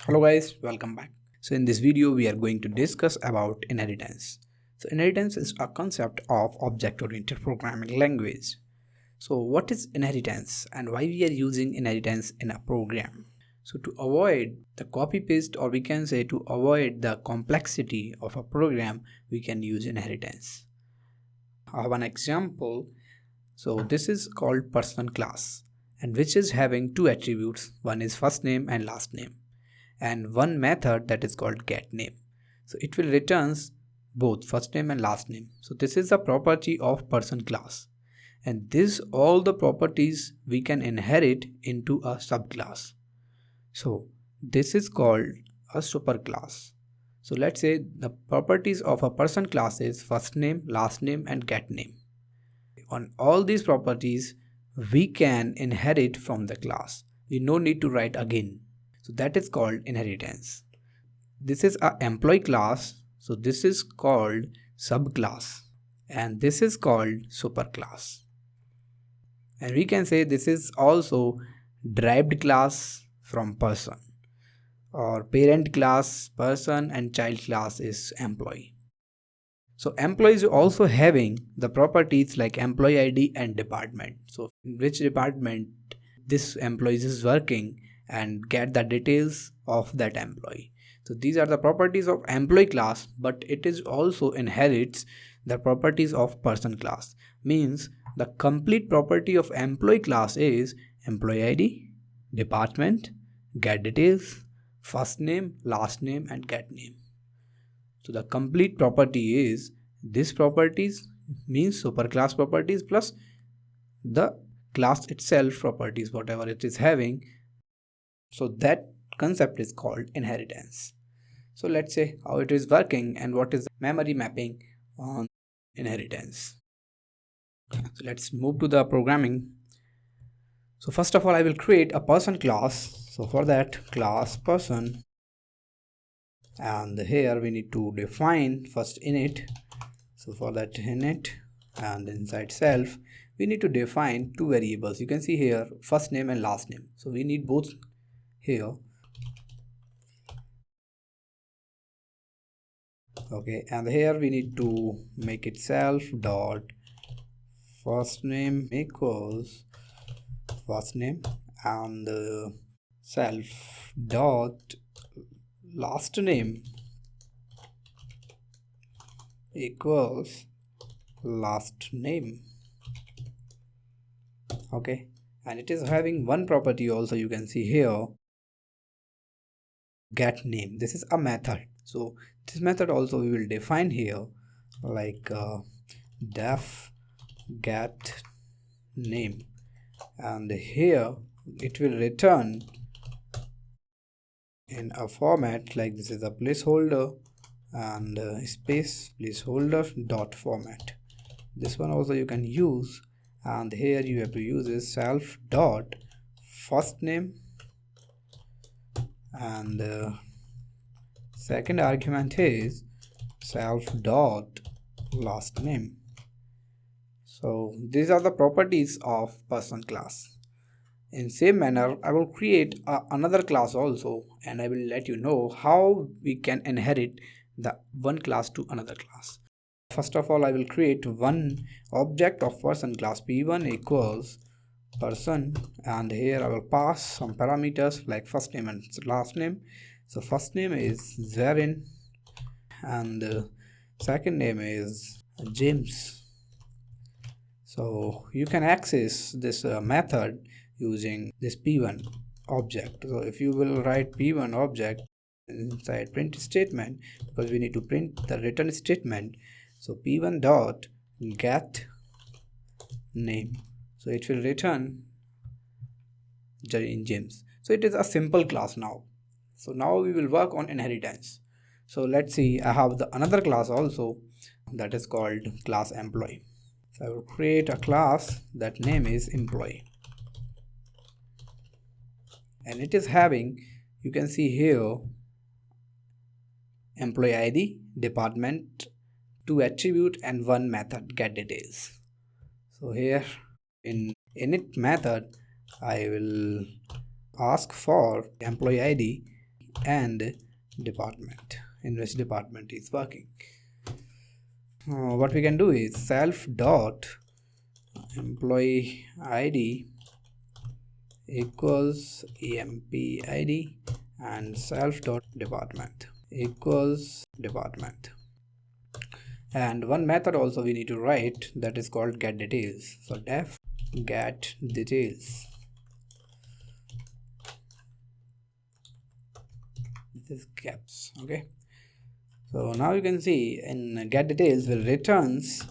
Hello guys, welcome back. So in this video we are going to discuss about inheritance. So inheritance is a concept of object-oriented programming language. So what is inheritance and why we are using inheritance in a program? So to avoid the copy paste, or we can say to avoid the complexity of a program, we can use inheritance. I have an example. So this is called person class, and which is having two attributes. One is first name and last name, and one method that is called getName. So it will returns both first name and last name. So this is the property of person class, and this all the properties we can inherit into a subclass. So this is called a superclass. So let's say the properties of a person class is first name, last name and getName. On all these properties we can inherit from the class. We no need to write again. So that is called inheritance. This is a employee class, so this is called subclass, and this is called superclass. And we can say this is also derived class from person, or parent class person and child class is employee. So employee is also having the properties like employee ID and department. So in which department this employee is working, and get the details of that employee. So these are the properties of employee class, but it is also inherits the properties of person class. Means the complete property of employee class is employee ID, department, get details, first name, last name and get name. So the complete property is this properties, means superclass properties plus the class itself properties, whatever it is having. So that concept is called inheritance. So let's say how it is working and what is the memory mapping on inheritance. So let's move to the programming. So first of all I will create a person class. So for that, class person, and here we need to define first init. So for that init, and inside self we need to define two variables. You can see here first name and last name. So we need both here. Okay, and here we need to make it self dot first name equals first name, and self dot last name equals last name. Okay, and it is having one property also. You can see here get name. This is a method. So this method also we will define here like def get name, and here it will return in a format like this is a placeholder and space placeholder dot format. This one also you can use, and here you have to use is self dot first name, and second argument is self dot last name. So these are the properties of person class. In same manner I will create another class also, and I will let you know how we can inherit the one class to another class. First of all I will create one object of person class p1 equals person, and here I will pass some parameters like first name and last name. So first name is Zarin, and second name is James. So you can access this method using this p1 object. So if you will write p1 object inside print statement, because we need to print the return statement. So p1 dot get name, so it will return James. So it is a simple class now. So now we will work on inheritance. So let's see, I have the another class also that is called class employee. So I will create a class that name is employee, and it is having, you can see here, employee ID, department, two attribute and one method get details. So here in init method I will ask for employee ID and department, in which department is working. What we can do is self dot employee ID equals empid and self dot department equals department. And one method also we need to write, that is called get details. So def get details. This is caps. Okay, so now you can see in get details will returns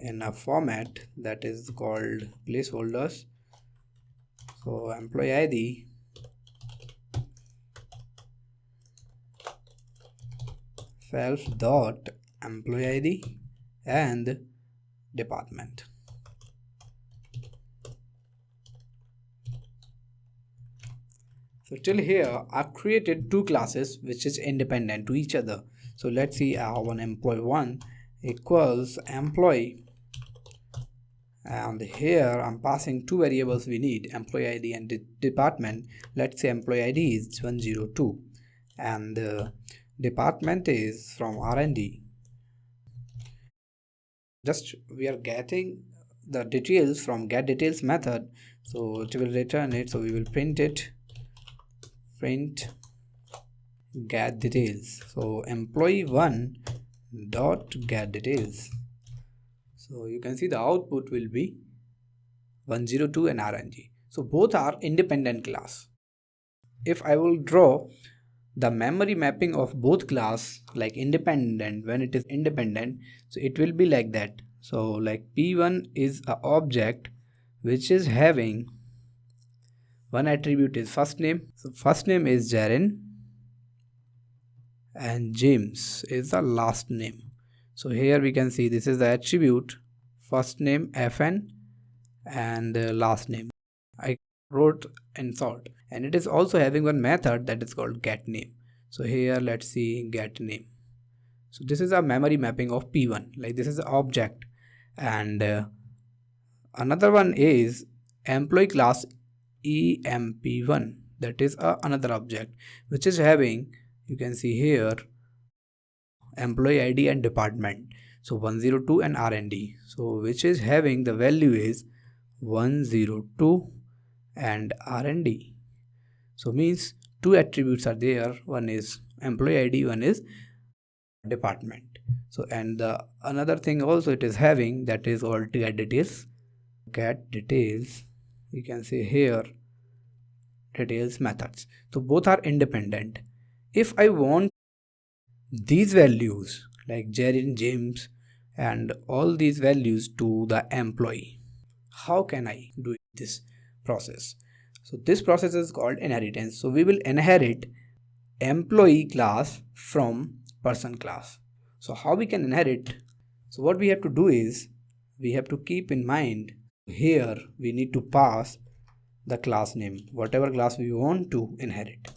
in a format that is called placeholders. So employee ID self dot employee ID and department. So till here I've created two classes which is independent to each other. So let's see, I have one employee 1 equals employee, and here I'm passing two variables we need, employee ID and department. Let's say employee ID is 102 and department is from R&D. Just we are getting the details from get details method, so it will return it. So we will print it, print get details. So employee 1 dot get details. So you can see the output will be 102 and RNG. So both are independent class. If I will draw the memory mapping of both class like independent, when it is independent, so it will be like that. So like P1 is a object which is having one attribute is first name. So first name is Jaren and James is the last name. So here we can see this is the attribute first name FN and last name. I wrote insert, and it is also having one method that is called get name. So here let's see get name. So this is a memory mapping of P1, like this is the object, and another one is employee class EMP1, that is another object which is having, you can see here, employee ID and department. So 102 and R&D, so which is having the value is 102 and R&D. So means two attributes are there, one is employee ID, one is department. So and the another thing also it is having, that is all get details. Get details, you can see here details methods. So both are independent. If I want these values like Jaren, James and all these values to the employee, how can I do this process? So this process is called inheritance. So we will inherit employee class from person class. So how we can inherit? So what we have to do is, we have to keep in mind here we need to pass the class name, whatever class we want to inherit.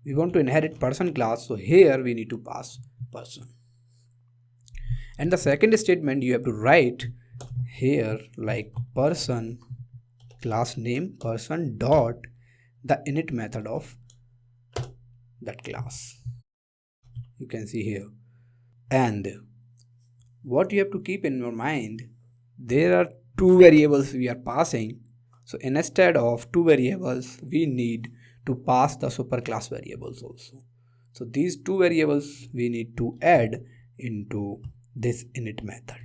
We want to inherit person class, so here we need to pass person. And the second statement you have to write here like person class name person dot the init method of that class, you can see here. And what you have to keep in your mind, there are two variables we are passing. So instead of two variables, we need to pass the superclass variables also. So these two variables we need to add into this init method.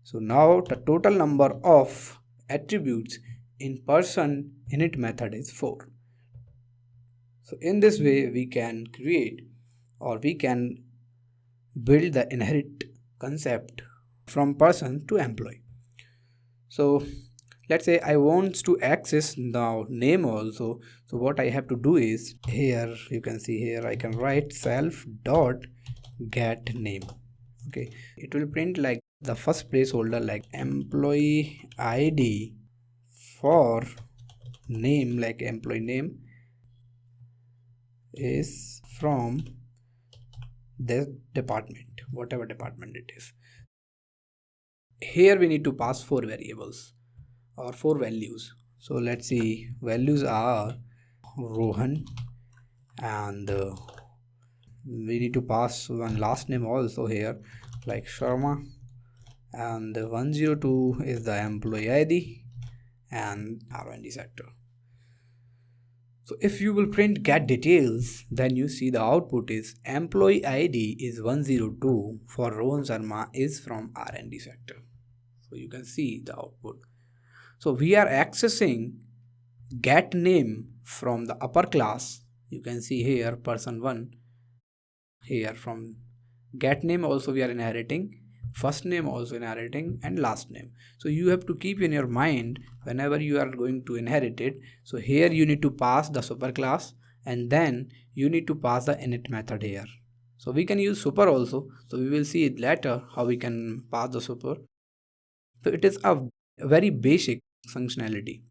So now the total number of attributes in person init method is 4. So in this way we can create, or we can build the inherit concept from person to employee. So let's say I want to access the name also. So what I have to do is, here you can see here I can write self dot get name. Okay, it will print like the first placeholder like employee ID for name, like employee name is from this department, whatever department it is. Here we need to pass 4 variables or 4 values. So let's see, values are Rohan and we need to pass one last name also here, like Sharma, and 102 is the employee ID and R&D sector. So if you will print get details, then you see the output is employee ID is 102 for Rohan Sharma is from R&D sector. So you can see the output. So we are accessing get name from the upper class. You can see here person 1 here from get name also we are inheriting, first name also inheriting, and last name. So you have to keep in your mind whenever you are going to inherit it. So here you need to pass the superclass and then you need to pass the init method here. So we can use super also. So we will see it later how we can pass the super. So it is a very basic functionality.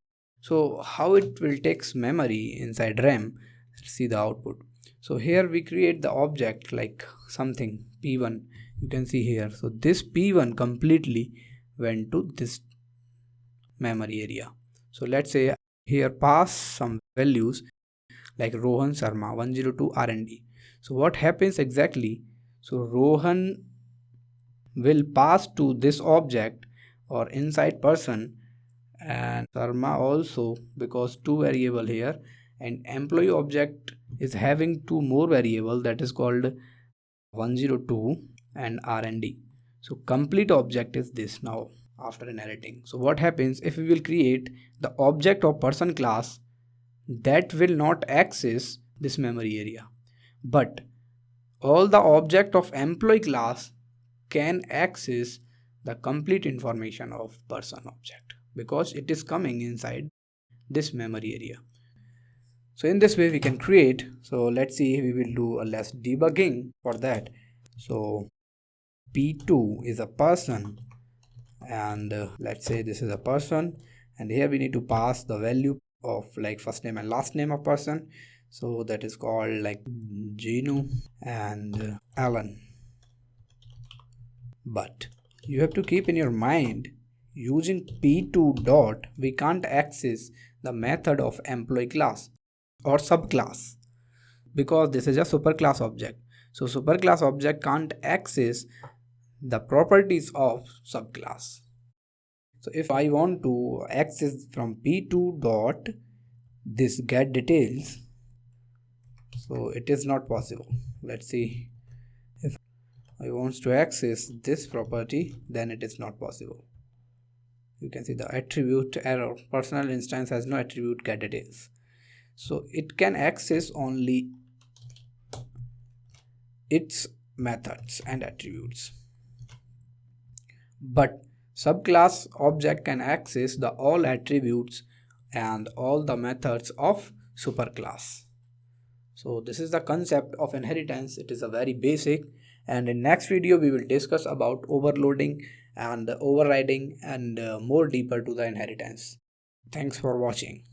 So how it will takes memory inside RAM. Let's see the output. So here we create the object like something P1, you can see here. So this P1 completely went to this memory area. So let's say here pass some values like Rohan Sharma 102 R&D. So what happens exactly? So Rohan will pass to this object or inside person, and Sharma also, because two variable here, and employee object is having two more variable that is called 102 and R&D. So complete object is this now after inheriting. So what happens if we will create the object of person class, that will not access this memory area, but all the object of employee class can access the complete information of person object because it is coming inside this memory area. So in this way we can create. So let's see, we will do a less debugging for that. So P2 is a person, and let's say this is a person, and here we need to pass the value of like first name and last name of person. So that is called like Genu and Alan. But you have to keep in your mind, using P2 dot we can't access the method of employee class or subclass because this is a superclass object. So superclass object can't access the properties of subclass. So if I want to access from P2 dot this get details, so it is not possible. Let's see, if I want to access this property, then it is not possible. You can see the attribute error, personal instance has no attribute get details. So it can access only its methods and attributes, but subclass object can access the all attributes and all the methods of superclass. So this is the concept of inheritance. It is a very basic, and in next video we will discuss about overloading and overriding and more deeper to the inheritance. Thanks for watching.